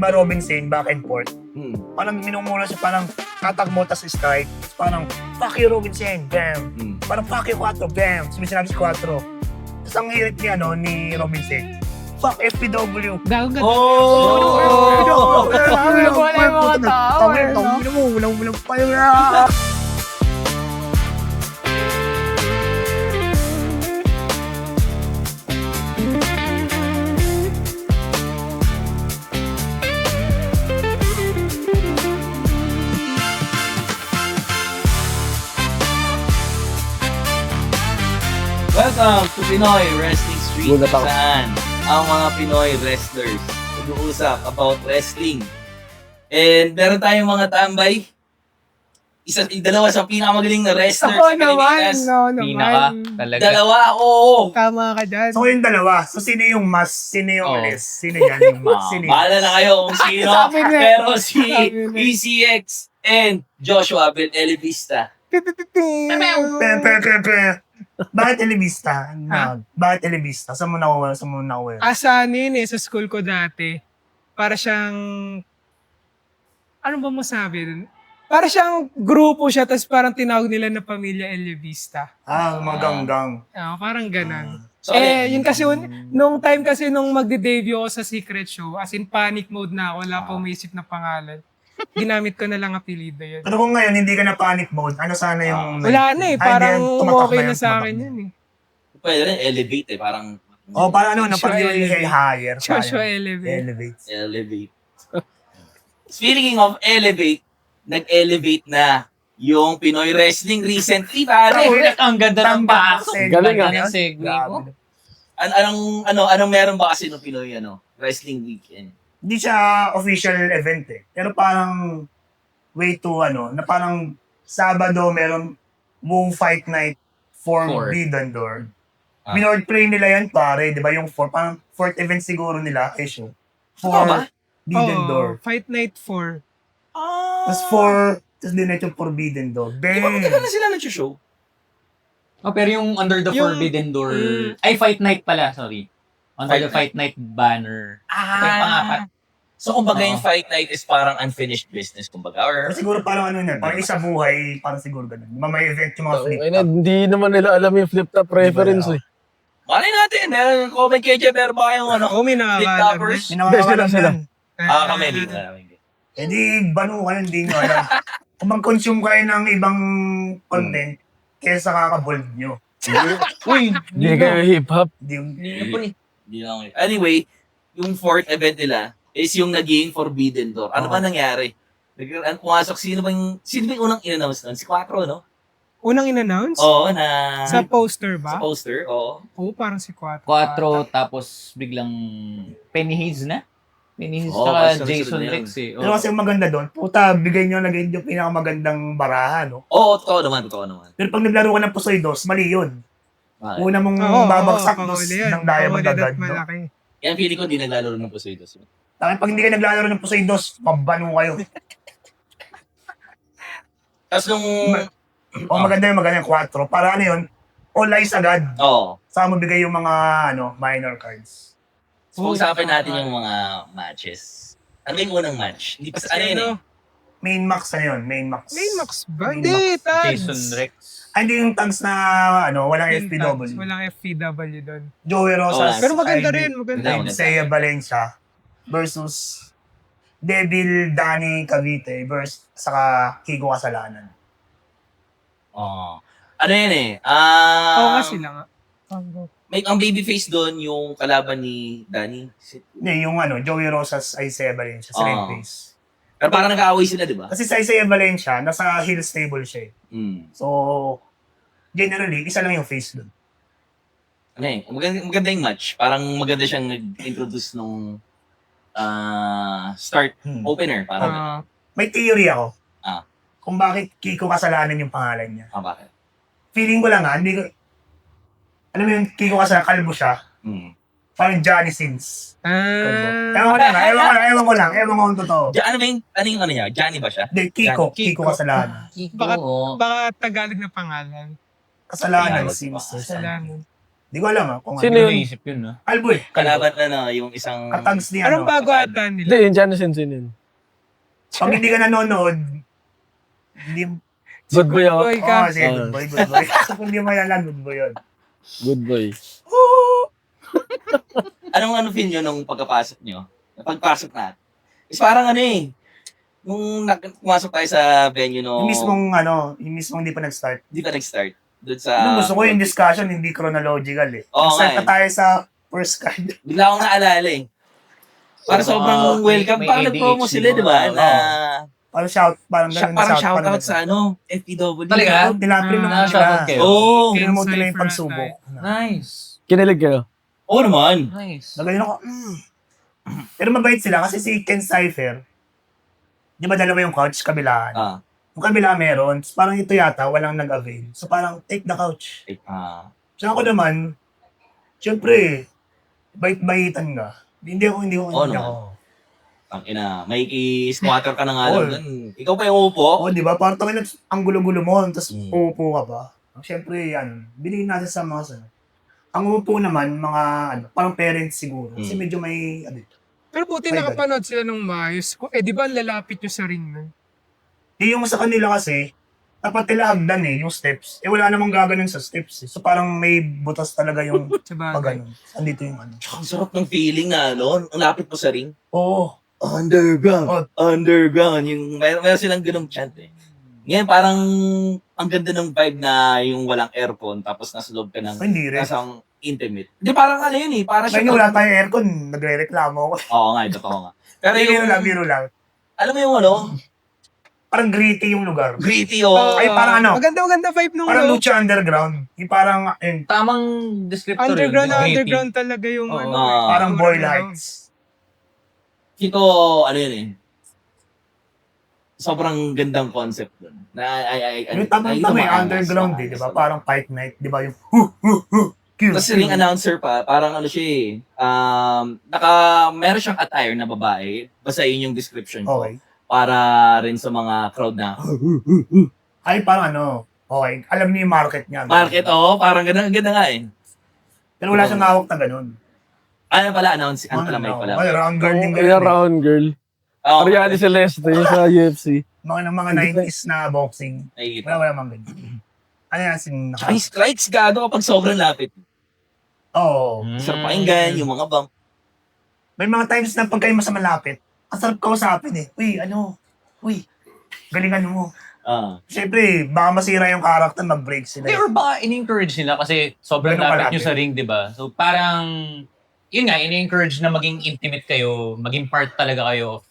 Diba Robinson, back and forth? Hmm. Parang minumura siya, parang tatakbo, tas strike. Parang, fuck you Robinson, bam. Parang fuck you 4, bam. Sinabi si 4. Tapos ang hirit niya, ni Robinson, fuck FPW. Gago ka. Wala yung mga tao. Walang pa yun. Welcome to Pinoy Wrestling Street, Gulat ako. saan ang mga Pinoy wrestlers nag-uusap about wrestling. And meron tayong mga tambay. Dalawa sa pinakamagaling na wrestlers Oo sa naman, Pilipinas. no Pinaka, naman. talaga. Dalawa, oo. Tama ka dyan. So yung dalawa, so sino yung mas, sino yung Oo. less? Sino yan yung mas? Sino yung Bahala na kayo kung sino. Sabi na. Pero si Sabi na. ECX and Joshua Ben Elevista. Pe. Bakit elevista? Bakit elevista? Saan mo nakuha? Asa sa school ko dati, para siyang, ano ba masabi dun? Para siyang grupo siya, tapos parang tinawag nila na pamilya Elevista. Mga ganggang. Parang ganon. So, Yun kasi, nung time kasi nung magde-debut ako sa Secret Show, as in panic mode na ako, wala pa umisip na pangalan. Ginamit ko na lang apelido yun. Pero kung ngayon, hindi ka na panic mode, ano sana yung... Wala na parang okay na sa akin yun pwede rin elevate parang parang Joshua pag yung Elevate. higher. Joshua Elevate. Elevate. Speaking of elevate, nag-elevate na yung Pinoy Wrestling recently, pare. Ang ganda ng pasok. Galing Ganda ng segue mo. Anong meron ba kasi ng Pinoy Wrestling Weekend? Hindi siya official event Pero parang way to na parang Sabado meron buong fight night for Forbidden Door. Minord play nila yan pare, di ba yung parang fourth event siguro nila, show. Forbidden Door. Fight Night 4. Tapos din yung Forbidden Door. Di ba matagal na sila nag-show? Pero yung Under the Yung- Forbidden Door, ay Fight Night pala, sorry. Under the Fight Night banner. Ito yung pangapat. So, kumbaga Oo. yung fight night is parang unfinished business, kumbaga. Or, Pero siguro parang parang isa buhay, parang siguro ganun. May event yung mga flip Ay, hindi naman nila alam yung flip-top reference eh. malay natin, meron comment kayo dyan, meron ba kayong May flip nakakaalam. toppers? Minawakalan Sila. yan. Kami din. Eh di, banu ka hindi nyo alam. Kung mag-consume kayo ng ibang content, kesa kakabold nyo. Uy, Hindi kayo hip-hop. Hindi lang. Anyway, yung fourth event nila is yung naging Forbidden Door. Ano ba nangyari? Pumasok, sino ba yung unang in-announce nun? Si Quattro, no? Unang in-announce? Oo, na... Sa poster ba? Sa poster, oo. Oo, parang si 4. 4, tapos biglang Penny Hayes na. Penny Hayes Oo, saka basta Jason sunod na yun. Rex eh. Pero kasi ang maganda doon, puta, bigay nyo lagay yung pinakamagandang baraha, no? Oo, totoo naman. Pero pag naglaro ka ng Pusoy Dos, mali yun. Bakit? Una mong babagsak dos ng diamond agad, no? Malaki. Yan, feeling ko hindi naglalaro ng Poseidon. Tapos pag hindi ka naglalaro ng Pusoy Dos, pabano kayo. Tapos nung... Maganda yung 4. Para yun, all eyes agad. Oo. Saka mo bigay yung mga minor cards. So, usapin natin yung mga matches. Ano yung unang match? Hindi pa sa ano yun eh. Main max yun? Main max ba? Main Hindi, tags. Jason Rex. Hindi yung tags na walang Yung FPW. tags, walang FPW doon. Joey Rosas. Pero maganda Ivy, rin, maganda. Maganda. Isaiah Valencia versus Devil Danny Cavite versus saka Kiko Kasalanan. Oo. Ano yun eh? Oo nga sila nga. Ang babyface doon yung kalaban ni Danny. Hindi, yung Joey Rosas, Isaiah Valencia, sa red face. Pero parang nag-aaway sila, di ba? Kasi sa Isaiah Valencia, nasa heel stable siya eh. So, generally, isa lang yung face doon. Ano eh? Maganda yung match. Parang maganda siyang nag-introduce nung start opener. Parang, May theory ako. Ah. Kung bakit Kiko Kasalanan yung pangalan niya. bakit? Feeling ko lang hindi ko, alam mo yung Kiko Kasalanan, kalbo siya. Parang Johnny Sins. Ewan ko lang kung totoo. Ano yung ano niya? Johnny ba siya? Hindi, Kiko Kasalanan. Baka Tagalog na pangalan. Kasalanan, Tagalog Sins. pa. Kasalanan. Di ko alam kung Sino ano. yun? Naisip yun, no? Albo eh. Kalaban yung isang... Katags ni Parang ano. bago ata Hindi, nila. yung Janus Sino yun. Pag hindi ka nanonood, hindi... Good boy ako. Boy ka. sige, good boy, good boy. Kung hindi mo yan good boy yun. Good boy. Anong feel nyo nung pagkapasok nyo? Pagpasok na. Is parang nung pumasok tayo sa venue no... Yung mismong hindi pa nag-start. Hindi pa nag-start. Doon sa... Yung gusto ko yung discussion, hindi chronological eh. Oo Nag-start nga na tayo sa first card. Bigla akong naalala eh. Para sobrang welcome. may Parang ADHD nag-promo sila, di ba? mga- Na... Parang ganun na Parang parang shoutout ganun. sa FPW. Talaga? Tinapin naman nila. shoutout kayo? Oo. Tinamod nila yung Cypher pagsubok. Nice. Kinilig kayo. Oo naman. Nice. Nagaling ako, Pero mabait sila kasi si Ken Cypher, di ba dalawa yung couch, kabilaan? Ah. Yung kabila meron, parang ito yata, walang nag-avail. So parang, take the couch. So ako naman, syempre, bait-baitan ka. Hindi ako. Oo Hindi naman. ako. Ang ina, may squatter ka na nga Oo. lang dun. Ikaw pa yung upo. Oo, di ba? Parang tangin ang gulo-gulo mo, tapos Mm. uupo ka pa. Syempre, bilhin natin sa mga sana. Ang uupo naman, mga, parang parents siguro. Kasi Mm. medyo may, Pero buti Ay, nakapanood sila ng maayos. Di ba ang lalapit nyo sa ring nun? yung sa kanila kasi, dapat nila hagdan yung steps. Wala namang gaganon sa steps So parang may butas talaga yung Sa pag bagay. ganun. Andito yung Tsaka ang sarap ng feeling na ang lapit mo sa ring. Oo. Underground. Underground. Yung, meron silang ganung chant eh. Ngayon parang ang ganda ng vibe na yung walang aircon tapos nasa loob ka ng Hindi rin. nasang intimate. Hindi parang yun eh. Parang Kaya wala tayong aircon, nagre-reklamo ako. Oo nga, totoo nga. Pero Biro lang. alam mo yung Parang gritty yung lugar. gritty Ay, parang Maganda vibe nung Parang loob. Lucha Underground. Yung parang, Tamang descriptor Underground yun. na Gritty. underground talaga yung Oo. parang yung boy underground. lights. Ito, yun eh. Sobrang gandang concept dun. Yung tamang underground di ba? Parang fight night, di ba? Yung Tapos ring announcer pa, parang siya eh. Meron siyang attire na babae. Basta yun yung description ko. Okay. Para rin sa mga crowd na, Ay, parang okay. Alam niyo yung market niya. market, parang ganda nga eh. Pero wala siyang hawak na ganun. Ano pala, announce, pala, may pala. Ay, round girl din Kaya ganun. round girl. Oo, Ariane Celeste yung sa UFC. Mga 90s na boxing. nakikita. Wala mang ganun. Ano yan, Tsaka yung strikes gago kapag sobrang lapit. Oo. Sarap pakinggan, yung mga bump. May mga times na pag kayo mas malapit, ang sarap kausapin eh. Uy, galingan mo. Siyempre, baka masira yung character, mag-break sila. Or baka in-encourage nila kasi sobrang Ganun lapit kalapit. nyo sa ring, di ba? So parang, yun nga, in-encourage na maging intimate kayo, maging part talaga kayo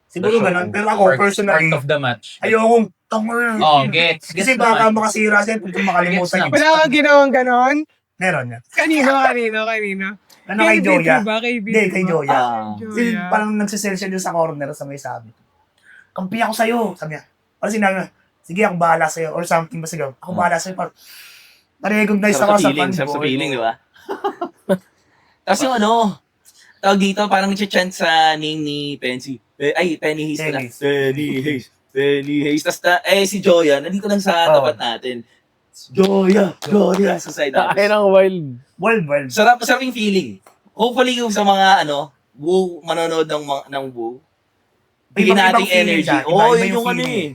of Siguro the show. ganun. Pero ako, personally, Part of the match. ayokong tanger. Gets Kasi naman. baka makasira siya kung makalimutan Gets yung... Wala kang ginawang ganon? Meron niya. Kanino? Ano kay Joya? ba? Kay Hindi, kay Joya. Kasi Joya. parang nagsisell siya dun sa corner sa may sabi. Kampi ako sa'yo, sabi niya. Parang sinabi niya, sige ako bahala sa'yo or something ba sigaw. Ako bahala sa'yo. Parang na-recognize ako sa Sarap sa fanboy. feeling, di ba? Tapos yung tawag dito, parang chant sa name ni Penny Hayes pala. Penny Hayes. Tapos si Joya, nandito lang sa tapat natin. Joya sa side Ay office. ng wild. World. Sarap yung feeling. Hopefully yung sa mga Woo, manonood ng Woo, bigyan Ibang nating feeling energy. siya. Iba Yun yung feeling.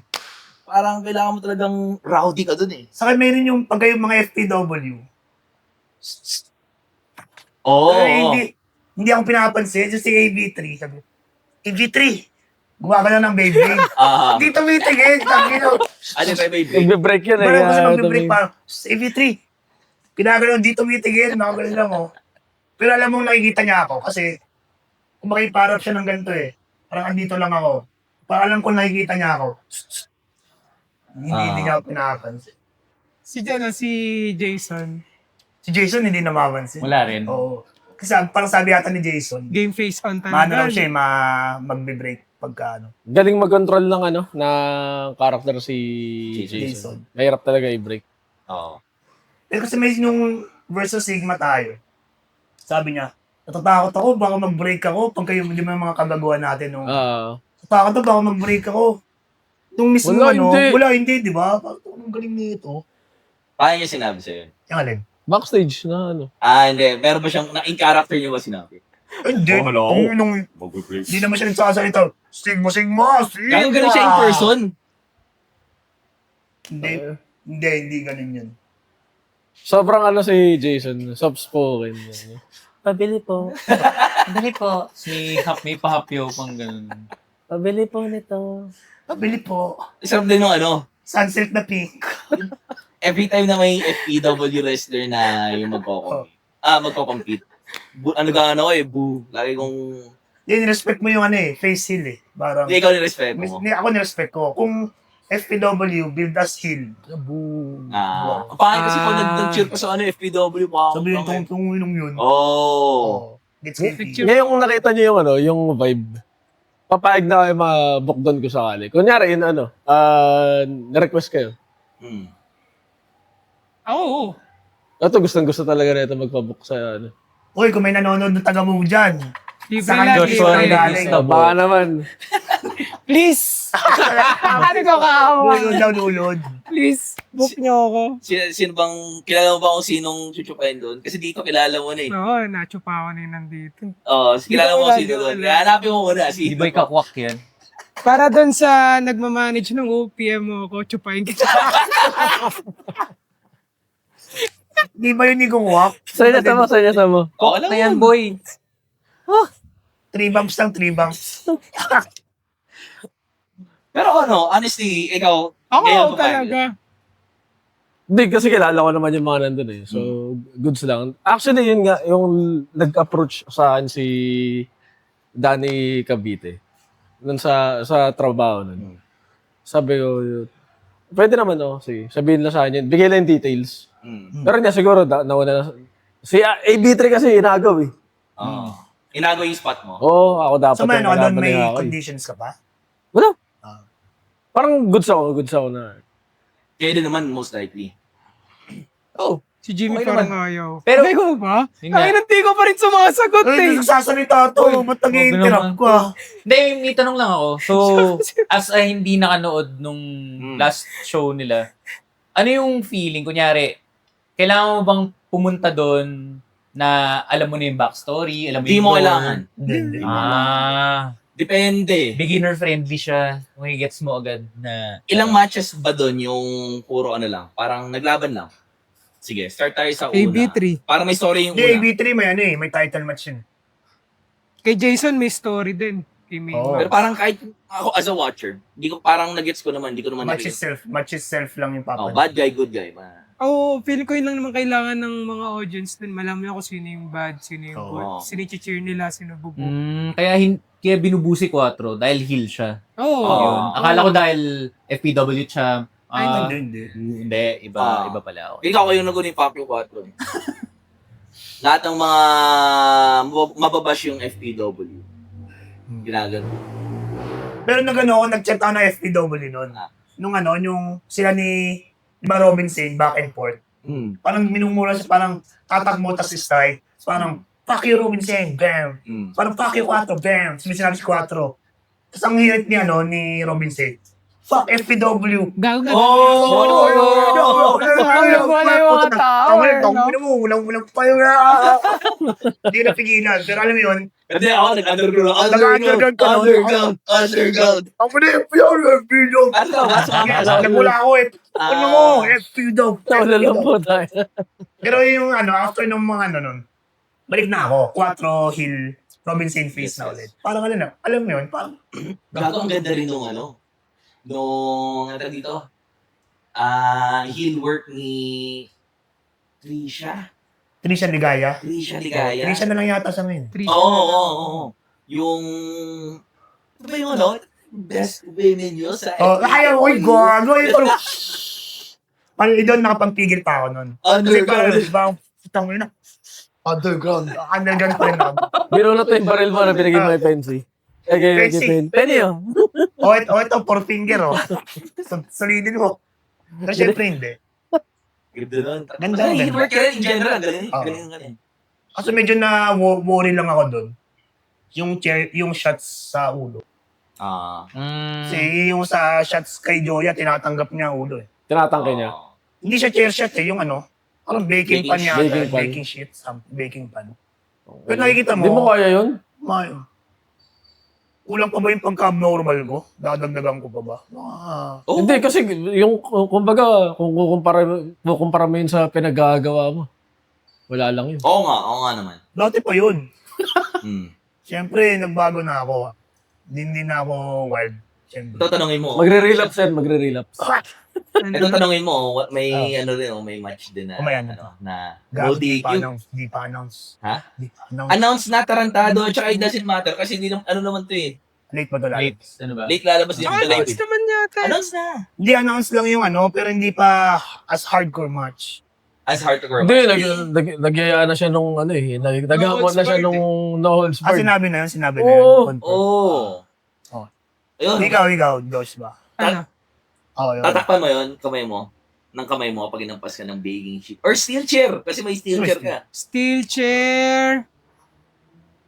Parang kailangan mo talagang rowdy ka dun eh. Saka mayroon yung pag yung mga FPW. Oo. Hindi ako pinapansin. Just si AV3. Sabi, AV3, gumagana ng Beyblade. Hindi tumitigil. Sabi ko, Ano tayo, baby? Nagbe-break yun eh. parang kasi kaya mag-break tumingin. parang, AV3, ginagano, hindi tumitigil. Nakagano lang ako. Pero alam mong nakikita niya ako kasi kung makiparap siya ng ganito eh. Parang andito lang ako. Parang alam ko nakikita niya ako. Hindi niya ako pinapansin. Si Jason. Si Jason hindi namamansin. Wala rin. Oo. Kasi parang sabi yata ni Jason, Game face on time. maano raw siya magbe-break pagka Galing mag-control ng ng character si Jason. Jason. Mahirap talaga i-break. Oo. Pero kasi may nung versus Sigma tayo, sabi niya, natatakot ako, baka mag-break ako pag kayo hindi mo yung mga kagaguhan natin. No? Natatakot ako, baka mag-break ako. Nung mismo Wala, hindi. wala hindi, di ba? Parang ang galing nito. Paano niya sinabi sa'yo? Yung alin? Backstage na ano. Hindi. Meron ba siyang, in character niyo ba sinabi? Hindi. Hindi naman siya nagsasalita. Sigma. Gano'n ganun siya in person? Hindi ganun yun. Sobrang ano si Jason, soft-spoken. Pabili po. Dali po. May pahapyo pang ganun. Pabili po nito. Pabili po. Sarap din nung ano, Sunset na pink. every time na may FPW wrestler na yung magko-compete. Ano ko boo. Lagi kong, Hindi, respect mo yung face heel eh. Parang, hindi ikaw ni-respect mo. Ako nirespect ko. Kung FPW, build us heel. Boom. Ang pangit kasi pag nag-cheer pa sa FPW pa. Sabihin tong inong yun. Oh. Gets guilty. Picture. Ngayon kung nakita niyo yung vibe, papayag na kayo ma-book doon ko sakali. Kunyari, na-request kayo. Hmm. Oo. Ito, gustong-gusto talaga na ito magpabook sa Uy, kung may nanonood ng taga mo dyan. Libre Sa lang. Joshua libre. galing. Baka naman. Please! Ano ka kaawa? Ulod. Please, book niyo ako. Sino bang, kilala mo ba kung sinong chuchupain doon? Kasi dito kilala mo na eh. Oo, nachupa ako na yun nandito. Kilala mo kung sino Hindi ko doon. kilala. Kaya hanapin mo muna. Di ba ikakwak yan? Para doon sa nagmamanage ng OPM mo ko, chupain kita. Di ba yun ni Gong Walk? Sanya sa mo. Oo, alam Na mo yan, yan. boy. 3 bumps lang, 3 bumps. Pero honestly, ikaw, Ako ngayon pa talaga. Hindi, kasi kilala ko naman yung mga nandun eh. So, goods lang. Actually, yun nga, yung nag-approach sa akin si Danny Cavite. Nun sa trabaho nun. Sabi ko, pwede naman sige. Sabihin lang sa akin yun. Bigay lang yung details. Pero niya siguro, nauna na. Si AB3 kasi inagaw eh. Inago yung spot mo. Oo, ako dapat. So, man, doon kalaban may niya ako eh. conditions ka pa? Wala. Ah. Parang goods ako na. Kaya din naman, most likely. Si Jimmy Okay parang naman. ayaw. Pero- Ay, ko ba? Yun nga. Ay, hindi ko pa rin sumasagot Ay, eh. nagsasalita to. Ba't nag-i-interrupt ka? Hindi, may tanong lang ako. So, as hindi nakanood nung last show nila, ano yung feeling? Kunyari, kailangan mo bang pumunta doon na alam mo na yung backstory, alam mo Hindi yung mo lore? kailangan. Hindi. Depende. Beginner friendly siya. May gets mo agad na... Ilang matches ba doon yung puro lang? Parang naglaban lang. Sige, start tayo sa una. AB3. Para may story yung Hindi, una. AB3 may title match yun. Kay Jason may story din. Kay May. Oo. Pero parang kahit ako as a watcher, hindi ko parang nagets ko naman, hindi ko naman Match nakikita. is self lang yung papa. Bad guy, good guy. Oo, feeling ko yun lang naman kailangan ng mga audience din. Malaman niya kung sino yung bad, sino yung good. Oo. Sino yung cheer nila, sino bubu. Kaya binubusi 4 dahil heel siya. Oo. Yun. Akala ko dahil FPW champ. Ay, Hindi. Hindi, iba pala. Okay. Ikaw kayo nag-unin Pop yung 4. Lahat ng mga mababash yung FPW. Ginagano. Pero nag-chat ako ng FPW noon. Nung yung sila ni Robinson, back and forth. Parang minumura siya, parang tatakbo tas strike. Parang, fuck you Robinson, bam. Parang fuck you 4, bam. Sinabi si 4. Tapos ang hirit ni Robinson, fuck FPW. Gago ka. Wala yung mga tao, no? Walang pa yung hindi na pigilan. Pero alam mo yun, Hindi ako, nag-underground. Nag-underground ka, no? Underground. ako na FPW. Nagmula ako ano mo, FPW. Nawala lang po tayo. Pero yung after nung mga nun, balik na ako. 4 Hill, Robinson face na ulit. Parang alam mo yun, parang, Gago, ang ganda rin nung nung, dito, heel work ni Trisha. Trisha Ligaya. Trisha Ligaya. Trisha na lang yata sa ngayon. Oo. Yung, ano ba yung best women nyo sa Ayaw, oy, gago. Parang doon nakapampigil pa ako nun. Kasi parang, putang ina. Underground pa rin ako. Biro na to yung baril mo na pinagin mo yung Pensy. Pensy. Penny oh. Ito, 4 finger, Solidin mo. Pero syempre hindi. Ganda nun. Ganda, Ay, heel ganda. work ka rin in general. Galing. Oo. Galing. Kasi medyo na worry lang ako doon. Yung shots sa ulo. Kasi yung sa shots kay Joya, tinatanggap niya ang ulo eh. Tinatangke niya. Hindi siya chair shot yung Parang baking pan yata. Baking pan. Baking sheet. Baking pan. Pero nakikita Hindi mo mo, kaya yun? kulang pa ba yung pagka-abnormal ko? Dadagdagan ko pa ba? Oh, Hindi, kasi yung, kumbaga, kung kukumpara mo yun sa pinagagawa mo, wala lang yun. oo nga naman. Dati pa yun. Hmm. Siyempre, nagbago na ako. Hindi na ako wild. Siyempre. Ito tanongin mo. Magre-relapse yan, magre-relapse. Ito tanongin mo, may ano rin, may match din na, Kumayan. na Gago, no di pa DQ. announce. Di pa announce. Ha? Di pa announce. Announce na tarantado, tsaka it doesn't matter kasi hindi naman, ano naman to eh. Late ba ito Late. Ano ba? Late lalabas din Ah, yung live announce eh. naman yata. Announce na. Hindi announce lang yung ano, pero hindi pa as hardcore match. As hardcore. Hindi, nagyayaan na siya nung ano eh. Naghamon na siya nung no holds Ah, barred. sinabi na yun. Oo. Confirm. Oh. Oh. Ayun. Ikaw, Josh ba? Ano? Oo, yun. Tatakpan mo yun, kamay mo. Ng kamay mo pag inampas ka ng baking sheet. Or steel chair. Kasi may steel chair ka. Steel chair.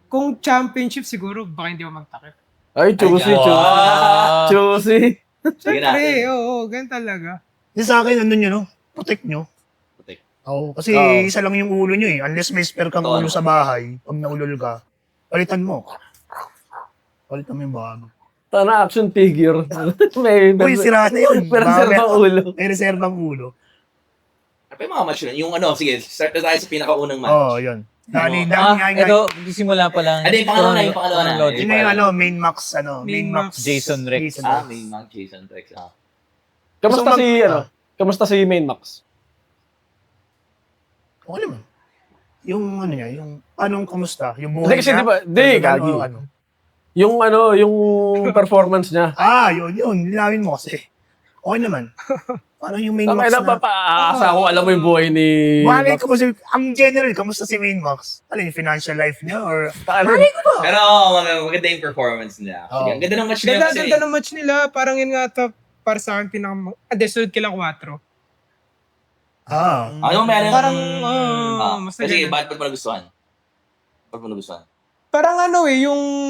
Kung championship siguro, baka hindi ako magtakip. Ay, choosy, Ay, choosy. wow. Choosy. Sige Siyempre, natin. oo, ganun talaga. Yung sa akin, ano nyo, no? Protect nyo. Protect. Oo, kasi Oo. isa lang yung ulo nyo eh. Unless may spare kang Totoo ulo naman. sa bahay, pag naulol ka, palitan mo. Palitan mo yung bago. Tana action figure. may Uy, sira na yun. Pero sir Bakit? ulo. May reservang ulo. Ano pa yung mga match yun? Yung ano, sige, start na tayo sa pinakaunang match. Oo, yun. Dani, Ito, simula pa lang. Hindi, yung pangalawa na, yung pangalawa na. Logic. Yun na yung ano, main max, Main Max. Jason Rex. May Mang Jason Rex. Kamusta So, si, ano? Kamusta si Main Max? Okay naman. Yung ano niya, yung anong kamusta? Yung buhay Hindi kasi niya? di ba, di, Personal gagi. o ano? Yung performance niya. Yun. Linawin mo kasi. Okay naman. Parang yung main Ang max ina na. papaasa ko, alam mo yung buhay ni Malay Max. ko kasi, ang general, kamusta si main max? Ano yung financial life niya or... Ano? Pero maganda yung performance nila. Actually. Oo. Ang ganda ng match nila kasi. Ganda ng match nila. Parang yun nga ito, para sa akin, sunod kila 4. Ano meron? Parang, mas Kasi naganda. bakit mo nagustuhan? Bakit mo nagustuhan? Parang ano yung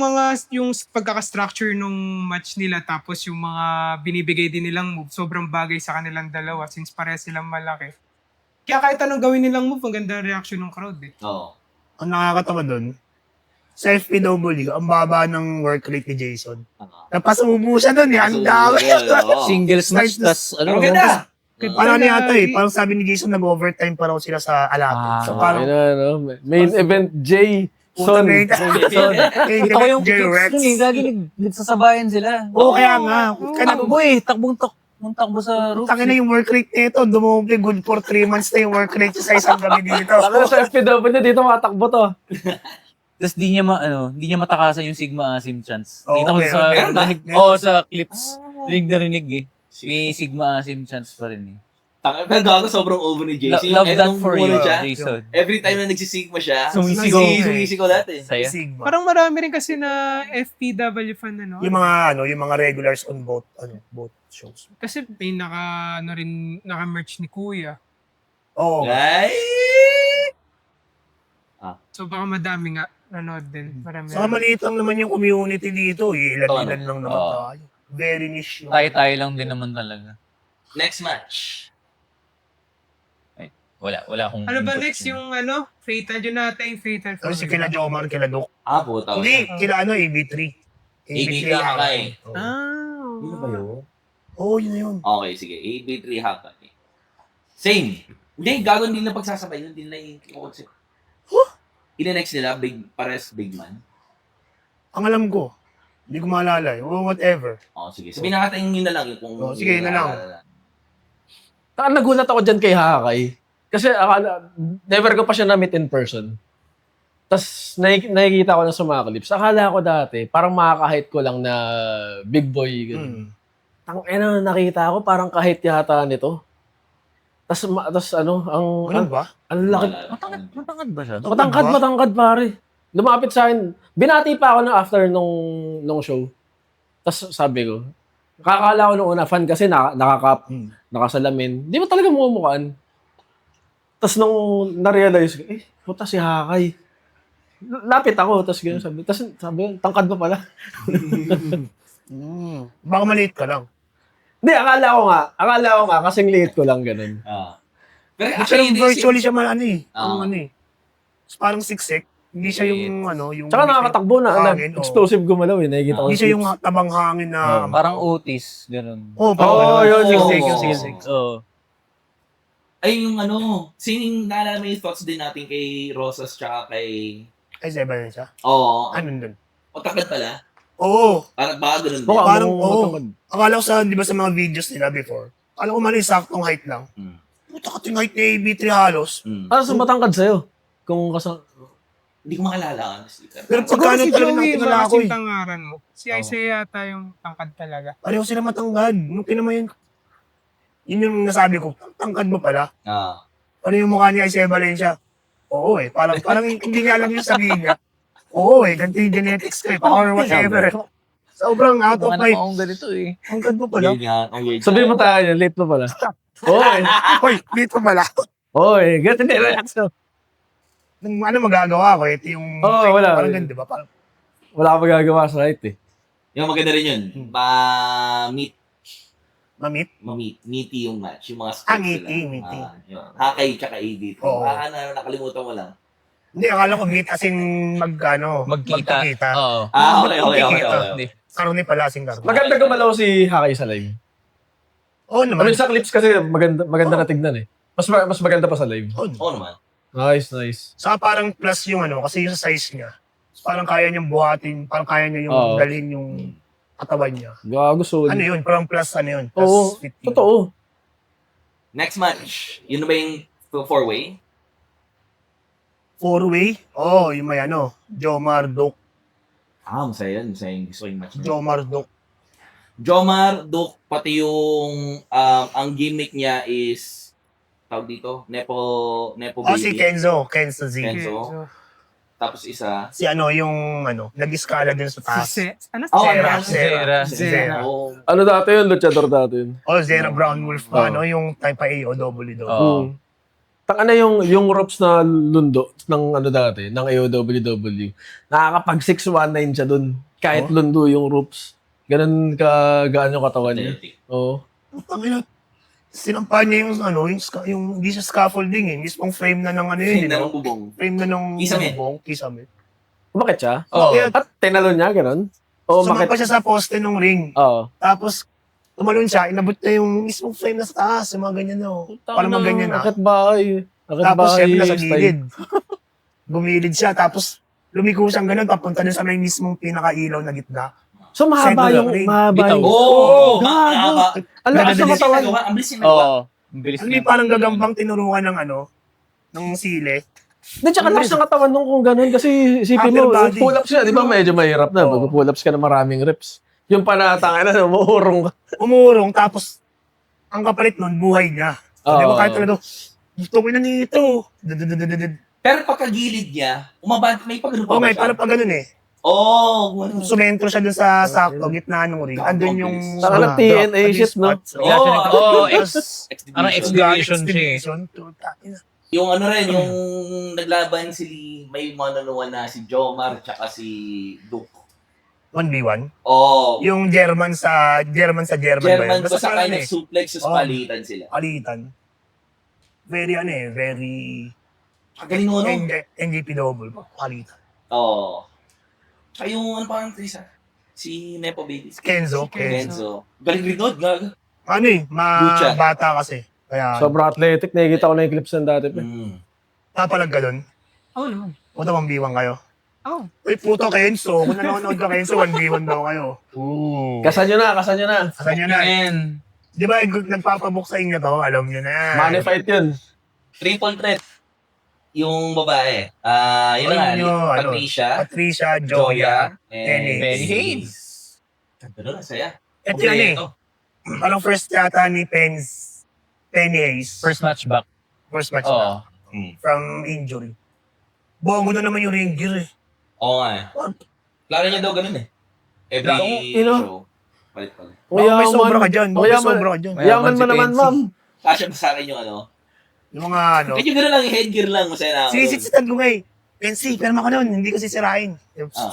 pagkaka-structure nung match nila tapos yung mga binibigay din nilang move, sobrang bagay sa kanilang dalawa since parehas silang malaki. Kaya kahit anong gawin nilang move, ang ganda reaction ng crowd eh. Oo. Ang nakakatawa dun, sa FPW, ang baba ng work rate ni Jason. Tapos umubusan dun, ang dami. Singles match, tas Ano ano, ganda? Parang ano yata eh, parang sabi ni Jason, nag-overtime pa raw sila sa alapit. So parang, Main event J. Son. Ito Ito ko yung J-Rex. Gagi, nagsasabayan sila. Oo, kaya nga. Takbo takbo sa roof. Takin na yung work rate nito, dumoble good for 3 months na yung work rate sa isang gabi dito. Ano sa FPW dito makatakbo to. Tapos di niya matakasan yung Sigma Asim chance. Oo, Kita ko meron, sa, meron. sa clips. Rinig na rinig eh. May Sigma Asim chance pa rin eh. Pero gago sobrang over ni Jason. Love that Nung for you, ano siya, Jason. every time na nagsisigma siya, Sumisigaw. sumisigaw lahat eh. Saya. Sigma. Parang marami rin kasi na FPW fan ano. Yung mga regulars on both shows. Kasi may naka-merch ni Kuya. Oo. Ay! So baka madami nga nanood din. Marami. Saka maliit lang naman yung community dito. Ilan-ilan lang naman Oo. tayo. Very niche yung... Tayo lang din naman talaga. Next match. Wala akong Ano ba input next? yun. Yung Fatal yun natin, yung Fatal. Ano si kila Jomar, kila Doc. Puta. Hindi, kila AB3. AB3 Hakay. Oo. Yun ba yun? Oo, yun na yun. Okay, sige. AB3 Hakay. Same. Hindi, gago din na pagsasabay. Yun din na yung concept. Ina-next nila, pares big man. Ang alam ko, hindi ko maalala. O whatever. Sige. Sabihin na natin yun na lang. Yung kung Sige, yun na lang. Nagulat ako dyan kay Hakay. Kasi never ko pa siya na-meet in person. Tapos nakikita ko na sa mga clips. Akala ko dati, parang makaka-height ko lang na big boy. Nakita ko, parang kahit yata nito. Tapos Ano ba? ang laki. Matangad ba siya? Matangkad pare. Lumapit sa akin. Binati pa ako na after nung show. Tapos sabi ko, nakakala ko nung una fan kasi nakasalamin. Di ba talaga mumukhaan? Tapos nung na-realize ko, puta si Hakay. Lapit ako, tapos gano'n sabi. Tapos sabi, tangkad pa pala. Baka maliit ka lang. Hindi, akala ko nga, kasing liit ko lang gano'n. Pero Pero actually, virtually siya man, ano eh. Oo. Ano eh. Parang siksik. Hindi siya yung ano, yung... Tsaka nakakatakbo na, hangin, oo. explosive gumalaw eh. Nakikita ko Hindi siya yung tabang hangin na... Parang Otis, ganun. Oo, Oo, yun, siksik, oo. yung siksik. Oo. ay yung ano, sining naalala mo yung thoughts din natin kay Rosas tsaka kay... Ay, Zeba na siya. Oo. Ano dun? O takad pala. Oo. Parang baka ganun din. Mukha Parang, mong oo. matangkad. Akala ko sa, di ba sa mga videos nila before, akala ko mali saktong height lang. Mm. Puta ka yung height ni AB3 halos. Mm. Ano sa matangkad sa'yo? Kung Hindi ko makalala, honestly. Pero Siguro pagkano si talaga Joey, nakilala baka ko yung eh. tangaran mo. Si Oo. Isaiah yata yung tangkad talaga. Pareho sila matangkad. Nung kinamayan ko. Yun yung nasabi ko, tangkad mo pala. Ah. Ano yung mukha niya, Isaiah Valencia? Oo eh. Parang hindi niya alam yung sabihin niya. Oo eh, ganito yung genetics ko eh. Or whatever. Sobrang out of height. ganito eh. Tangkad mo pala. Yun nga, ang weird. sabihin mo tayo, late mo pala. Oy, Hoy, dito pala. oy, ganito din relax mo. Nung ano magagawa ko, ito yung... Oo, wala. Parang ganun, di ba? Parang, Wala ka magagawa sa height eh. Yung maganda rin yun. Ma-meet. Meaty yung match. Yung mga skills meaty, sila. meaty. Yun. Hakay tsaka AD. Oo. Nakalimutan mo lang. hindi, akala ko meet as in magkita. Oo. Okay. Karuni pala asing karuni. Maganda gumalaw si Hakay sa live. Oo I naman. mean, sa clips kasi maganda na tignan eh. Mas maganda pa sa live. Oo naman. Nice. Saka parang plus yung ano, kasi yung size niya. Parang kaya niyang buhatin, parang kaya niya yung Oo. dalhin yung katawan niya. Gago solid. Ano yun? Parang plus ano yun? Plus Oo, 15. totoo. Next match. Yun na ba yung four-way? Four-way? Oo, yung may ano, Jomar, Duke. Masaya yun. Masaya yung gusto yung match. Jomar, Duke. Jomar, Duke, pati yung ang gimmick niya is tawag dito, Nepo Oh, si Baby. Kenzo Z. Kenzo. Tapos isa. Si ano, yung ano, nag-escala din sa taas. Ano? Oh, Zera. Zera. Zera. Oh, Ano dati yun? Luchador dati yun. Oh, Zera Brown Wolf pa, Oo. ano, yung type A o WWE. Oo. Taka na yung ropes na lundo ng ano dati, ng AOWW. Nakakapag 619 siya dun. Kahit lundo yung ropes. Ganun gaan yung katawan niya. athletic. Oo. Tangina, sinampa niya yung ano, yung hindi siya scaffolding eh. Mismong frame na ng ano yun. Hindi na no? ng bubong. Frame na ng Kisame. bubong, kisame. Bakit siya? Oo. Kaya At tinalon niya, ganun? O sumampa bakit? siya sa poste ng ring. Oo. Tapos, tumalon siya, inabot niya yung mismong frame na sa taas, yung mga ganyan no. Parang mga ganyan na. Akit bahay. Akit Tapos, bahay syempre, nasa style. gilid. Bumilid siya, tapos lumiko siyang ganun, papunta na sa may mismong pinakailaw na gitna. So mahaba Center yung, of ring. mahaba Bitaw. yung... Oo! Gago. Ang lakas ng Ang katawan. Ang bilis yung nagawa. Oo. Ang bilis Hindi niya. parang gagambang tinuruan ng ano, ng sile. Hindi, tsaka lakas ng katawan nung kung ganun. Kasi isipin Upper mo, body. pull-ups siya, di ba medyo mahirap na. Oo. Mag-pull-ups ka na maraming reps. Yung panatang, ano, umuurong ka. Umurong, tapos, ang kapalit nun, buhay niya. So, di ba Oo. kahit talaga, gusto ko na nito. Dudududududud. Pero pagkagilid niya, may pagano pa Oh, ba may siya? parang pag ganun eh. Oo! Sumentro siya dun sa sakto, gitna ng ring. Andun yung... Saka mga nag-TNA drop, shit, no? spots. Bigla siya nag- Oo, Parang Exhibition. exhibition siya eh. Exhibition. Tuta. Yung ano rin, yung naglaban may manunuan na si Jomar tsaka si Duke. 1v1. Oo. Yung German sa German ba German yun? ba sa parang kind of suplex sa Oo. palitan sila. Palitan. Very ano eh, very... Ang galing mo, no? NJP double. Palitan. Oo. Tsaka yung ano parang Trisa? Si Nepo Baby. Kenzo. Kenzo. Galing rin nun, gago. Ano eh, Lucha. bata kasi. Kaya, Sobrang athletic. Nakikita ko na yung clips ng dati. Pa. papalag ka dun. Oo naman. Puta, 1v1 kayo. Oo. Uy, puto Kenzo. Kung nanonood ka Kenzo, 1v1 daw kayo. Kasan nyo na. Asan nyo na? And Di ba, nagpapabook sa inyo to, alam nyo na. Money fight yun. Triple threat. Yung babae. Yun Ayun nga. yung, ano, Patricia. Patricia, Joya, and Penny Hayes. Ganda na, saya. Ito yan eh. Parang first yata ni Penny Hayes. first match back. First match Oo. na. From injury. Bongo na naman yung ring gear eh. Oo nga eh. Klaro niya daw ganun eh. Every Ino. show. Palit-palit. Baka may sobra ka dyan. Baka may Mayaman. sobra ka dyan. Yaman mo si naman, Pensi. ma'am. Kasya ba sa akin yung ano? Yung mga ano. Medyo gano'n lang, yung headgear lang. Masaya na ako. Sinisitsitan ko nga eh. Pensi, pero ako nun, hindi ko sisirain.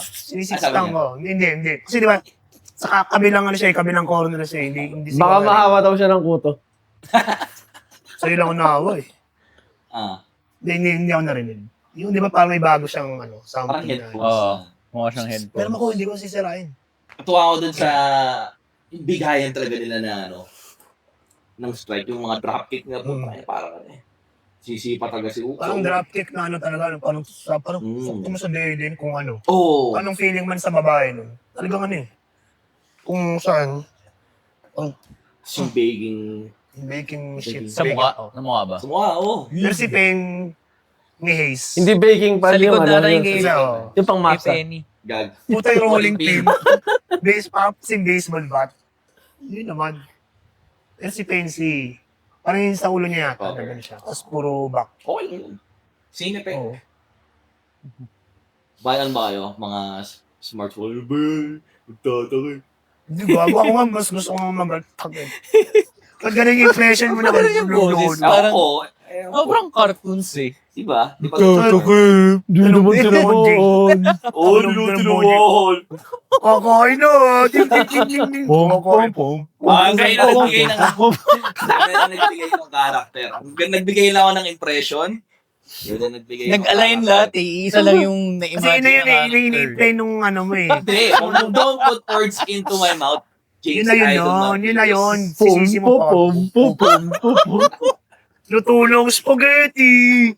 Sinisitsitan sabi ko. Hindi. Kasi di ba, sa kabilang ano siya, kabilang corner siya, hindi Baka siguro. mahawa daw siya ng kuto. Sa'yo lang ako naawa eh. Hindi ako narinig. Yung di ba parang may bago siyang Parang something na. headphones. Oo. Mukha siyang headphone. Pero ako, hindi ko sisirain. Natuwa ako dun sa bigayan talaga nila na ng strike. Yung mga dropkick na po. Parang sisipa talaga si Uso. Parang dropkick na talaga. Parang Mm. sakto mo sa din kung ano. Oo. Anong feeling man sa babae nun. Talagang kung saan. Yung Baking shit. Sa mukha? Sa mukha ba? Sa mukha, oo. Pero si Peng ni Hayes. Hindi baking pa Sa likod yung na ano. yung Isa, oh. Yung pang Kay masa. Penny. Gag. Puta yung rolling pin. Baseball bat. Yun naman. Pero si Pensy, parang yun sa ulo niya yata. Okay. Ganun siya. Tapos puro back. Okay lang yun. Sino pa Oo. Bayan ba kayo? Mga smartphone. Magtatakay. Hindi ba? Ako nga, mas gusto ko nga mag-tag. Pag ganun yung impression mo naman. Ganun yung boses. Parang- Ako, Sobrang cartoons eh. diba? Di ba? Hindi naman tinamaan. Oh, tinawal. Kakain na! Ding, ding, ding, ding, ding. Kakain. Kayo na nagbigay ng nagbigay ng character. Nagbigay lang ako ng impression. Yun na nagbigay ng Nag-align character. lahat eh. Isa lang yung Kasi na-imagine yun na yun na eh. character. Ini-play nung ano mo eh. Hindi. Don't put words into my mouth. Yun James na yun Idol yun. man. Yun na yun. Pum, Sisisi mo pa. pum, pum, pum, pum, pum. Lutulong spaghetti!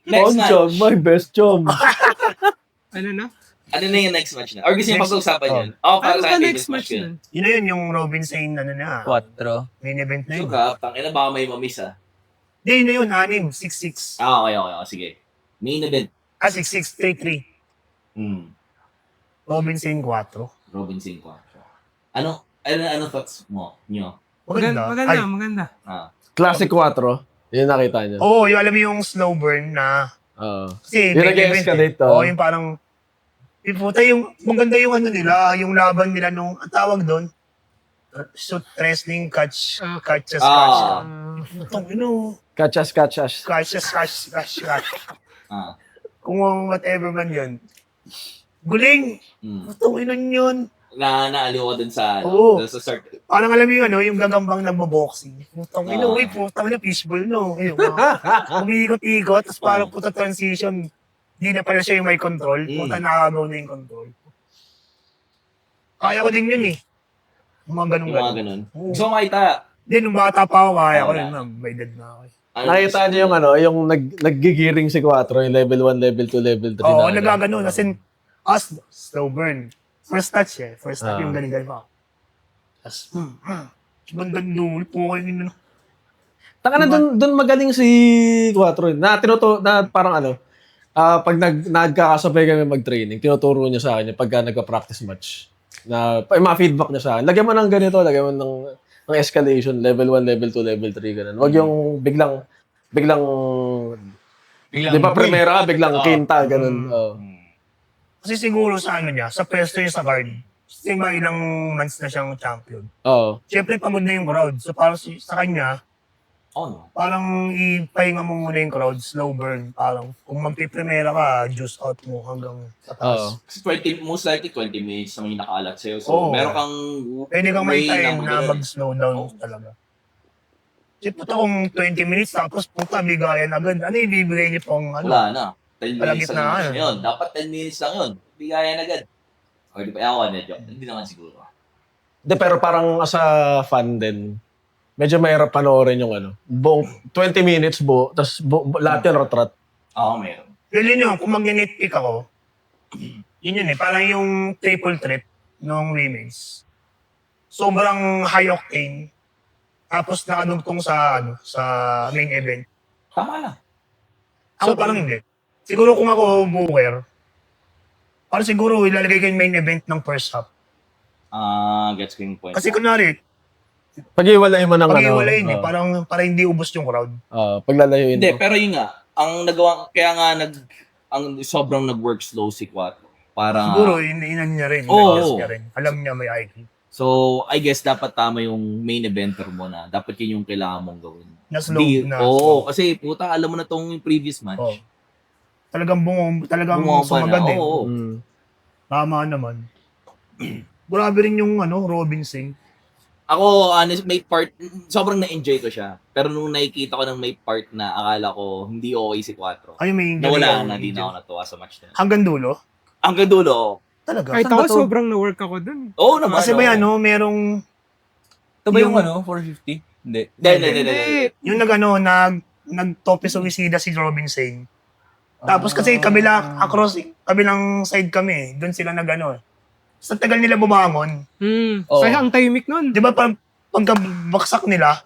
Next Ang match. chum, my best chum. Ano na? Ano na yung next match na? Or gusto niyo Next- pag-usapan oh. yun? Ako para Ano sa ba akin, next favorite match yun. nun? Yun na yun, yung Robin Sane, ano na. 4. Main event na yun. Suka, tangina baka may mamiss ah. Hindi, yun na yun, 6-6. Okay. Sige. Main event. 6-6, 3-3. Robin Sane 4. Robin 5. Ano thoughts mo? Nyo? Maganda. Maganda, Ay, maganda. Classic 4. Yun nakita niyo. Oo, yung alam mo yung slow burn na, kasi Yung main event nag-escalate, eh. oh. Oo, yung parang, puta yung, maganda yung ano nila, yung laban nila nung, ang tawag doon, so wrestling catch. Ah. Itong, Catch us. catch. Ah. Kung whatever man yun. Guling! Itong yun. Naaliw ko dun sa, Oo. dun sa start. Parang alam mo yun, yung gagambang nagbo-boxing. Putang ina, Ah. uy, putang ina, fishball, no. Umiikot-ikot, tapos parang puta transition. Hindi na pala siya yung may control. Puta, nakagaw na yung control. Kaya ko din yun eh. Yung mga Yung mga ganun. ganun. Oo. Gusto ko makita. Hindi, nung bata pa ako, kaya ko Wala. rin. May edad na ako. Nakita niyo yung yung naggigiring si 4, yung level 1, level 2, level 3. Oo, nagaganon. As in, slow burn. First touch eh. First touch Ah. yung galing-galing pa. Tapos, bandang dulo po kayo yun. Taka na doon magaling si 4. Na parang pag nagkakasabay kami mag-training, tinuturo niya sa akin pagka nagpa-practice match. Na mga feedback niya sa akin. Lagyan mo ng ganito, lagyan mo ng escalation, level 1, level 2, level 3 ganun. Huwag yung biglang di ba primera, biglang quinta ganun. Oo. Kasi siguro sa niya, sa pwesto niya sa card, kasi mga ilang months na siyang champion. Oo. Siyempre, pagod na yung crowd. So, parang sa kanya, No. parang ipahinga mo muna yung crowd, slow burn. Parang, kung magpiprimera ka, juice out mo hanggang sa Oo. taas. Kasi most likely 20 minutes naman yung nakaalat sa'yo. So, Oo. meron kang Pwede kang may way time na magano. mag-slow down Oo. talaga. Kasi puta kung 20 minutes, tapos puta, bigayan agad. Ano yung bibigay niyo pang ano? Wala na. 10 Walang minutes gitna lang yun. yun. Dapat 10 minutes lang yun. Bigayan agad. O, di ba? Ako, medyo. Hindi naman siguro. Pero parang as a fan din, medyo mahirap panoorin yung buong 20 minutes tapos lahat yung rat-rat. Oo, meron. Yun yun, kung mag-nitpick ako, yun eh, parang yung triple threat ng women's. Sobrang high octane. Tapos nakadugtong sa main event. Tama lang. So parang hindi. Siguro kung ako booker, parang siguro ilalagay ko yung main event ng first half. Gets ko yung point. Kasi kunwari, Pag-iwalay mo ng pag-iwalayin eh, para hindi ubos yung crowd. paglalayuin Hindi, mo. pero yun nga. Ang nagawa, kaya nga sobrang nag-work slow si Quattro. Para, Siguro, inan niya rin. Oo. Adjust niya rin. Alam niya may IQ. so, I guess dapat tama yung main eventer mo na. Dapat yun yung kailangan mong gawin. Na slow na. Oo, kasi puta, alam mo na tong previous match. Oo. Talagang talagang Bumaba na, sumagad eh. oo. Tama naman. Grabe rin yung Robin Singh. Ako, honest, may part, sobrang na-enjoy ko siya. Pero nung nakikita ko ng may part na akala ko hindi okay si Quattro, Ay, may nawala galing na, ang di na angel. ako natuwa sa match na yun. Hanggang dulo? Hanggang dulo, Talaga? Kahit Saan ba ako, to? sobrang na-work ako dun. oo naman. Kasi ba yan, no? Merong, Ito ba yung Yung- 450? Hindi. Hindi. yung nag-tope suicida si Robin Sane. Tapos kasi kabilang side kami, doon sila nag-ano. Sa tagal nila bumangon, Oo. Kaya ang tahimik nun. di ba pagka baksak nila,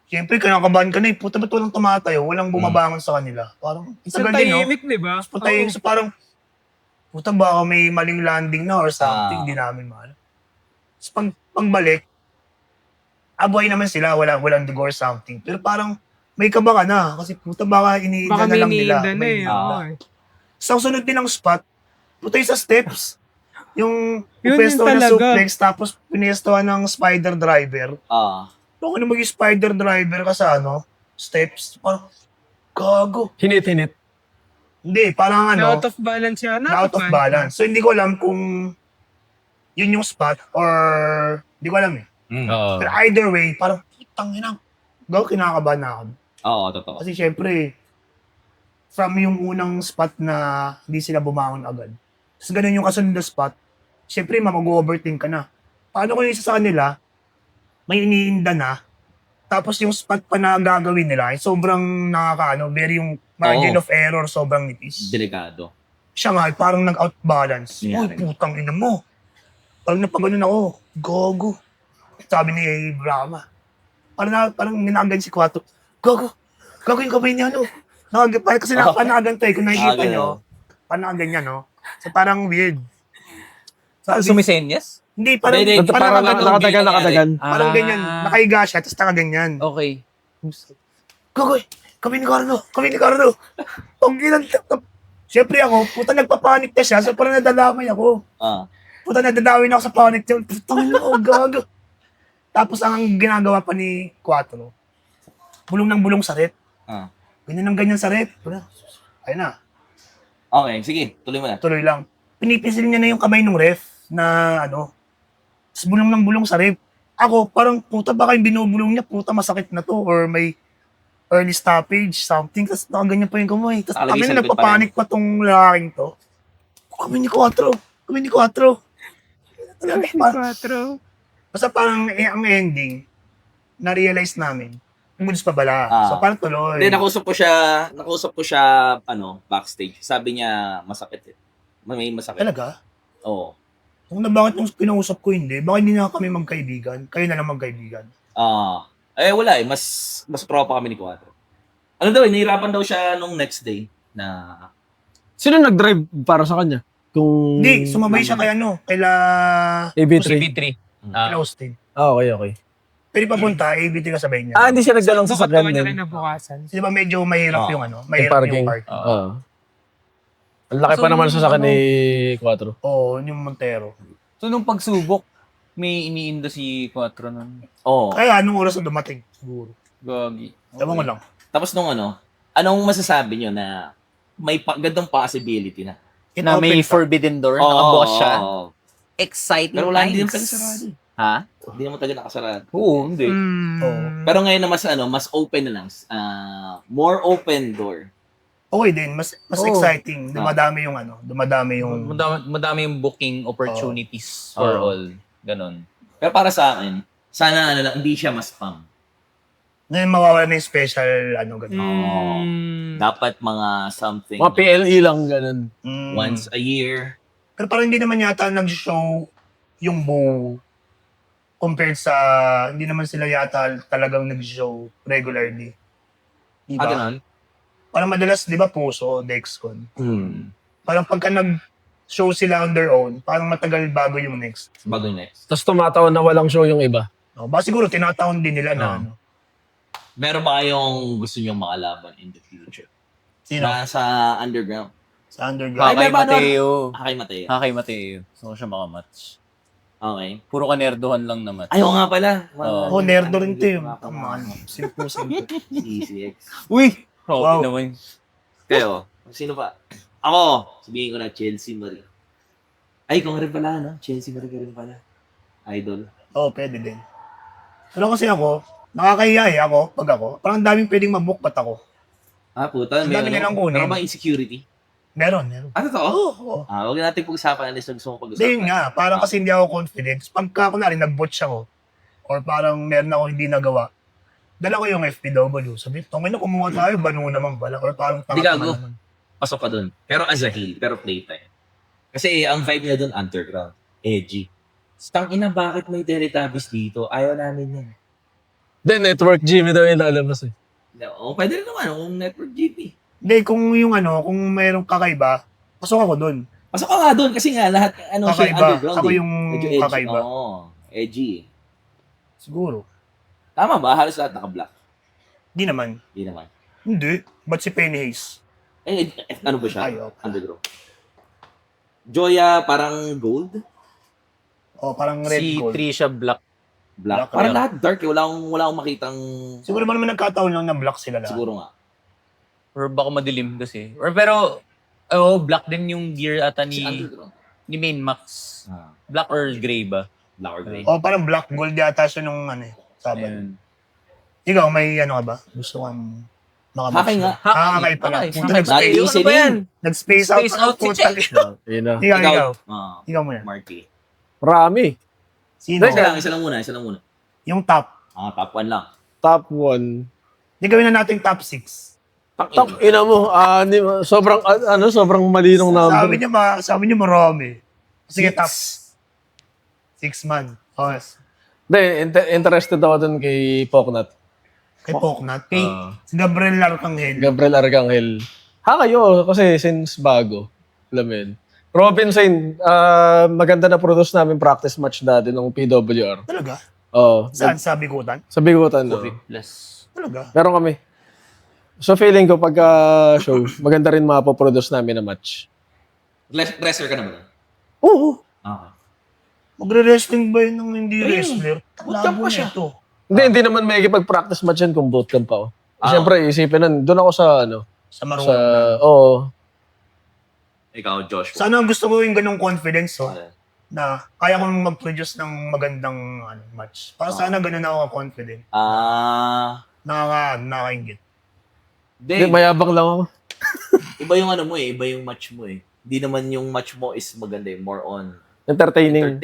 siyempre kinakabahan ka na eh, puta ba't walang tumatayo, walang bumabangon sa kanila. Parang, Isang tagal din, no? tahimik, di ba? Patay, so parang, puta baka may maling landing na or something, Ah. hindi namin mahal. So pagbalik, aboy naman sila, walang dugo or something. Pero parang, may kaba ka na, kasi puta baka iniinda Baka na may lang nila. iniinda na eh. Ah. oo eh. Sa sunod din ng spot, putay sa steps. Yung Yun pwesto yung ng talaga. suplex, tapos pinestohan ng spider driver. Ah. Kung ano maging spider driver ka sa steps, parang, gago. Hinit-hinit. Hindi, parang Na out of balance yan. na out of balance. So hindi ko alam kung yun yung spot or hindi ko alam eh. Oo. Pero either way, parang putang ina. Gago, kinakabahan na ako. Oo, totoo. Kasi syempre, from yung unang spot na hindi sila bumangon agad. Tapos ganun yung kasunod na spot, syempre mag-overthink ka na. Paano kung yung isa sa kanila, may iniinda na, tapos yung spot pa na gagawin nila, ay sobrang very yung margin Oo. of error, sobrang nipis. Delikado. Siya nga, parang nag-outbalance. Uy, Yeah. putang ina mo. Parang napaganon ako, gogo. Sabi ni Brahma. Parang ninagan si Kwato. Gogo, gogo yung kamay niya, kasi panagantay, kung nakikita Ah, nyo, panagan niya, no? So parang weird. Sabi, Sumisenyas? hindi, parang, Hindi, parang, Parang nakatagan. parang ganyan. Nakahiga siya, tapos nakaganyan. Okay. Gogoy, kami ni Carlo. Ang ginang, siyempre ako, puta nagpapanik na siya, so parang nadadamay ako. Ah. Puta nadadamay na ako sa panic niya. Putang ina ko, gago. Tapos ang ginagawa pa ni Quattro, bulong ng bulong sa rep. Ah. Ganyan ng ganyan sa rep. Ayun na, Okay, sige, tuloy mo na. tuloy lang. Pinipisil niya na yung kamay ng ref na tapos bulong ng bulong sa ref. Ako, parang puta baka yung binubulong niya, puta masakit na to or may early stoppage, something. Tapos nakaganyan pa yung kamay. Tapos Nakalagay kami sa na likod pa nagpapanik pa tong lalaking to. Kami ni Quattro. Quattro. Basta parang ang ending, na-realize namin, moods pa bala. Ah. So parang tuloy. Hindi, nakausap ko siya, backstage. Sabi niya, masakit eh. May masakit. Talaga? Oo. Kung na bakit yung kinausap ko hindi, bakit hindi na kami magkaibigan? Kayo na lang magkaibigan. Wala eh. Mas tropa kami ni Quattro. Ano daw, nahirapan daw siya nung next day na... Sino nag-drive para sa kanya? Kung... Hindi, sumabay siya kaila AB3. CP3. kaila Austin. Ah, okay. Pero papunta, ABT kasabay niya. Ah, hindi siya nagdalang sa Bukod naman sakyan niya din. rin nabukasan. Di ba medyo mahirap Ah. yung Yung mahirap parking. yung park. Oo. Ang laki pa naman sa sakyan ni Quattro. Oo, yung Montero. So, nung pagsubok, may iniinda si Quattro nun. Oo. Kaya anong oras na dumating? Siguro. Gagi. Ewan ko lang. Tapos nung anong masasabi niyo na may gandang possibility na? It Na may opened pa. forbidden door, nakabukas siya. Oo. Exciting Pero wala, hindi naman times. taga-sarado. Ha? Hindi naman taga nakasarado. Oo, hindi. Oo. Pero ngayon na mas open na lang. More open door. Okay din, mas Oo. exciting. Dumadami yung Madami yung booking opportunities for Oo. all. Ganon. Pero para sa akin, sana hindi siya mas spam. ngayon mawawala na yung special ganun. Dapat mga something Mga PLE lang, ganun. Mm. once a year. Pero parang hindi naman yata nag-show yung buo compared sa, hindi naman sila yata talagang nag-show regularly. Diba? Ganon? Parang madalas, di ba, Puso, Dexcon. Hmm. Parang pagka nag-show sila on their own, parang matagal bago yung next. Bago next. Tapos tumataon na walang show yung iba. No? Baka siguro tinataon din nila na Oo. Meron ba kayong gusto nyong makalaban in the future? Sino? Sa underground. Sa underground. Ay, Hakay may ba, Mateo. Hakay Mateo. Hakay Mateo. Gusto ko siya makamatch. Okay. Puro kanerdohan lang na match. Ayaw nga pala. Oh, nerdo rin to yun. Tama. Simple. CCX. Uy! Wow. Wow. Naman. Kayo, sino pa? Ako, sabihin ko na Chelsea Marie. Ay, kung rin pala, no? Chelsea Marie ka rin pala. Idol. Oo, pwede din. Pero kasi ako, nakakahiya ako, parang daming pwedeng mabook, ba't ako? Puta, Ang dami nilang kunin. meron bang insecurity? Meron. Ano to? Oo. Huwag natin pag-usapan unless gusto mo Hindi pag-usapan. yun nga, parang kasi hindi ako confident. Pagka kunwari nag-botch ako, or parang meron ako hindi nagawa, dala ko yung FPW. Sabi, tungin na kumuha tayo, banu naman pala. Or parang Hindi tanga gago. naman. Pasok ka dun. Pero as a heel, pero playtime. Kasi ang vibe niya dun, underground. Edgy. Tangina, bakit may Teletubbies dito? Ayaw namin yan. Then, Network Jimmy daw yung lalabas eh. Pwede rin naman, kung Network GP. Hindi, kung kung mayroong kakaiba, pasok ako dun. Pasok ka nga dun kasi nga lahat, siya Kakaiba. underground Ako eh. yung Medyo edgy. kakaiba. Oo, edgy. Siguro. Tama ba? Halos lahat naka-black. Di naman. Hindi naman. Hindi. Ba't si Penny Hayes? Ano ba siya? Ayaw. Underground. Joya, parang gold? O, parang red Si gold. Trisha Black. Black. Black, Parang yeah. lahat dark eh. Wala akong makitang... Siguro naman nagkataon lang na black sila lahat. Siguro nga. Or baka madilim kasi. Pero, black din yung gear ata Si ni underground. Main Max. Black or gray ba? Black or gray. O, parang black gold yata siya nung Sabado. Ayun. Ikaw, may ka ba? Gusto kang makamatch? Hakay nga. Hakay pala. Hakay. Puta, Hakay. nag-space, Dati Ano ba yan? nag-space Space out. out si Puta, Check. Yun na. Ikaw. Ah, Ikaw muna. Marky. Marami. Sino? Isa lang muna. Yung top. Top 1 lang. Top 1. Di gawin na natin top 6. Top, ina mo, sobrang malinong number. Sabi niya marami. Sige, top 6 man. Oh, Hindi, interested ako dun kay Poknat. kay Poknat. Ah. Si Gabriel Arcangel. Gabriel Arcangel. Kayo, kasi since bago. Alam mo yun. Robinson, maganda na produce namin practice match dati ng PWR. Talaga? Oo. Saan? Sa Bigutan? Sa Bigutan, no? Plus. Talaga? Meron kami. So feeling ko pagka show, maganda rin mapoproduce namin na match. Wrestler ka naman. Oo. Magre-wrestling ba yun ng hindi wrestler? Bootcamp pa siya. Ito. Hindi naman may pag-practice match yan kung bootcamp pa ako. Siyempre, isipin nun, doon ako sa Sa marunong na. oo. Ikaw, Josh. Sana gusto ko yung ganong confidence, Ano? na kaya kong mag-produce ng magandang match. Para sana ganun ako confident. Nakakaingit. Hindi, mayabang lang ako. Iba yung mo eh. Iba yung match mo eh. Hindi naman yung match mo is maganda eh. More on entertaining.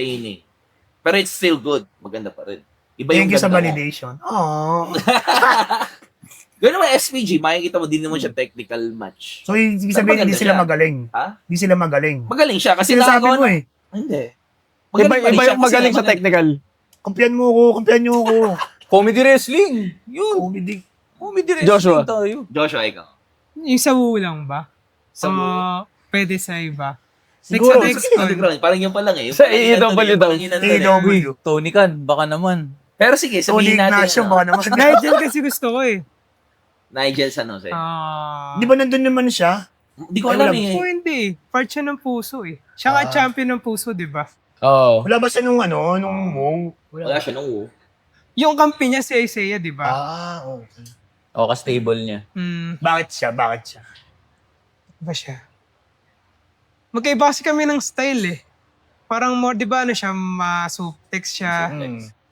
Pero it's still good. Maganda pa rin. Iba yung Thank you sa ganda mo. validation. Aww. Ganun naman SPG, makikita mo din naman siya technical match. So, ibig Pero sabihin, hindi maganda sila siya. magaling. Ha? Hindi sila magaling. Magaling siya kasi Sinasabi nakagawa mo na- eh. Hindi. Iba pa rin siya yung kasi magaling sa magaling. technical. Kampiyan niyo ako. Comedy wrestling. Yun. Comedy. Comedy wrestling Joshua. tayo. Joshua, ikaw. Yung sa Wu lang ba? Sa Wu. Pwede sa iba. Siguro. Like Sa sa underground, parang yun pa lang eh. Yung Sa parang yun AEW nandun, daw. parang yun nandun eh. Uy, AEW. Tony Khan, baka naman. Pero sige, Tony sabihin natin. Ignacio, baka naman. Nigel kasi gusto ko eh. Nigel San Jose. Di ba nandun naman siya? Hindi ko alam eh. Oh, hindi. Part siya ng puso eh. Siya nga champion ng puso, di ba? Oo. Wala ba siya nung nung WoW? Wala siya nung Wu. Yung kampi niya si Isaiah, di ba? Okay. O, ka-stable niya. Bakit siya? Ba siya? Magkaiba kasi kami ng style eh. Parang more, di ba ano siya, ma-subtext siya.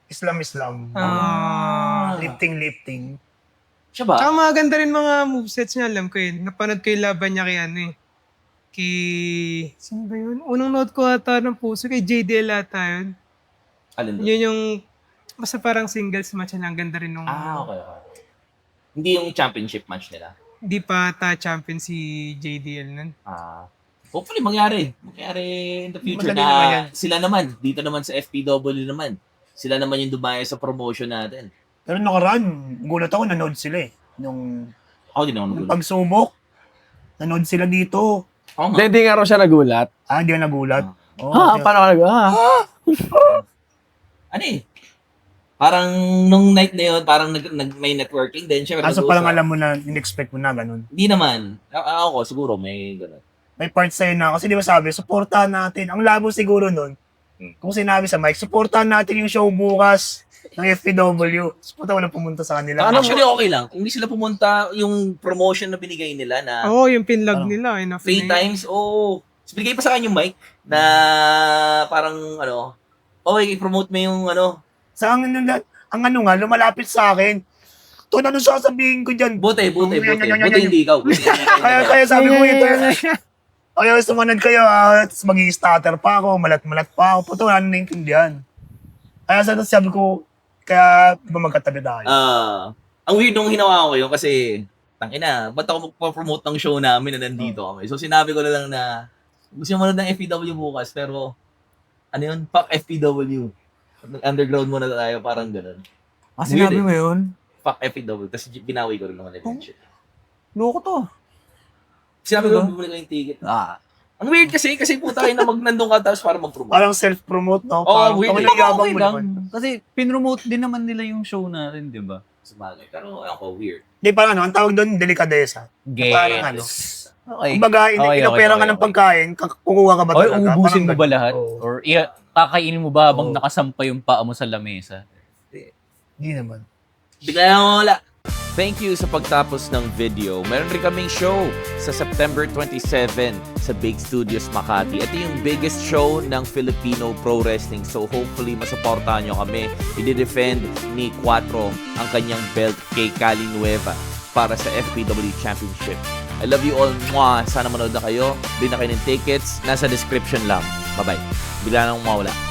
Islam. Lifting. Siya ba? Tsaka maganda rin mga movesets niya, alam ko yun. Napanood ko yung laban niya kay sino ba yun? Unang note ko ata ng puso, kay JDL ata yun. Alin doon? Yun yung, basta parang singles match na, ang ganda rin nung, Okay. Hindi yung championship match nila. di pa ata champion si JDL nun. Hopefully, mangyari in the future Madali na naman yan. sila naman, dito naman sa FPW naman. Sila naman yung dumaya sa promotion natin. Pero nakaraan, gulat ako, nanood sila eh. Nung Ako din ako nagulat. pagsubok, nanood sila dito. Oo nga. Hindi nga raw siya nagulat. Hindi ako nagulat. Paano ka nagulat? Ano eh? Parang nung night na yun, parang may networking din. Siyempre, Aso palang alam mo na, in-expect mo na, ganun. Hindi naman. Ako, siguro may gano'n. May part sa'yo na, kasi di ba sabi, supportahan natin. Ang labo siguro nun, kung sinabi sa Mike, supportahan natin yung show bukas ng FPW. Supportahan mo na pumunta sa kanila. Actually, okay lang. Kung hindi sila pumunta, yung promotion na binigay nila na Oo, yung pinlog nila. Enough 3 times, binigay pa sa akin yung mic na parang, okay, i-promote mo yung Sa ang ano nga, lumalapit sa akin. Ito na nung sasabihin ko dyan. Buti hindi ikaw. Kaya sabi ko ito. Kaya sumunod kayo, tapos mag-i-stutter pa ako, malat-malat pa ako. Puto, ano naintindihan. Kaya sabi ko, kaya di ba magkatabi tayo? Ang weird nung hinawa ko yun kasi, tangina, ba't ako magpa-promote ng show namin na nandito kami? So sinabi ko na lang na, gusto mo ng FPW bukas, pero, ano yun, fuck FPW. Underground muna tayo, parang ganun. Sinabi Weird mo yun? Fuck FPW, tapos binawi ko rin naman eventually. Loko to. Sinabi ko, bumili ko yung ticket. Ang weird kasi puta kayo na nandun ka tapos para mag-promote. Parang self-promote, no? Oo, weird. Parang nagyabang Okay mo lang. naman. Kasi pinromote din naman nila yung show natin, di ba? Sabagay. Pero ako, weird. Di, parang ano, ang tawag doon, delikadesa. Parang ano. Okay. Kumbaga, inopera ka ng pagkain, kukuha ka ba Oy, talaga? uubusin mo Parang ba ganun. lahat? Oo. Or kakainin mo ba habang Oo. nakasampay yung paa mo sa lamesa? Hindi naman. Bigla na wala. Thank you sa pagtapos ng video. Meron rin kaming show sa September 27 sa Big Studios Makati. Ito yung biggest show ng Filipino Pro Wrestling. So hopefully masuportahan nyo kami. I-defend ni Quattro ang kanyang belt kay Cali Nueva para sa FPW Championship. I love you all. Mwah. Sana manood na kayo. Bili na kayo ng tickets. Nasa description lang. Bye-bye. Bigla nang mawala.